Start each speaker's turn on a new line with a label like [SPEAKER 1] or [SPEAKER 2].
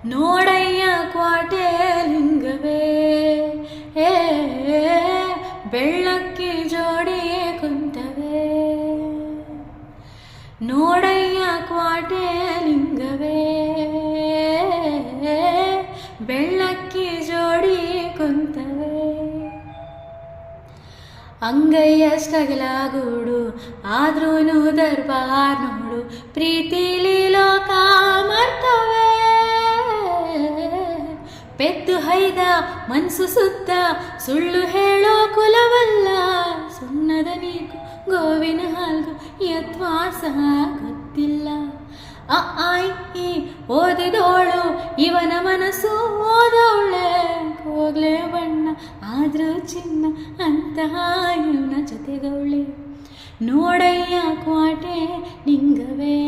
[SPEAKER 1] ನೋಡಯ್ಯ ಕ್ವಾಟೆ ಲಿಂಗವೇ ಬೆಳ್ಳಕ್ಕಿ ಜೋಡಿ ಕುಂತವೆ. ನೋಡಯ್ಯ ಕ್ವಾಟೆ ಲಿಂಗವೇ ಬೆಳ್ಳಕ್ಕಿ ಜೋಡಿ ಕುಂತವೆ. ಅಂಗೈಯಷ್ಟಗಲಾಗೂಡು ಆದ್ರೂನು ದರ್ಬಾರ್ ನೋಡು, ಪ್ರೀತಿಲಿ ಲೋಕ ಮರ್ತವೆ. ಪೆದ್ದು ಹೈದ ಮನ್ಸು ಸುತ್ತ ಸುಳ್ಳು ಹೇಳೋ ಕುಲವಲ್ಲ, ಸುಣ್ಣದ ನೀಕು ಗೋವಿನ ಹಾಲ್ಗು ಯತ್ವಾಸ ಗೊತ್ತಿಲ್ಲ. ಈ ಓದಿದೋಳು ಇವನ ಮನಸ್ಸು ಓದೋಳೆ, ಹೋಗ್ಲೇ ಬಣ್ಣ ಆದ್ರೂ ಚಿನ್ನ ಅಂತಹ ಇವನ ಜೊತೆಗವಳೆ. ನೋಡಯ್ಯ ಕ್ವಾಟೆ ಲಿಂಗವೇ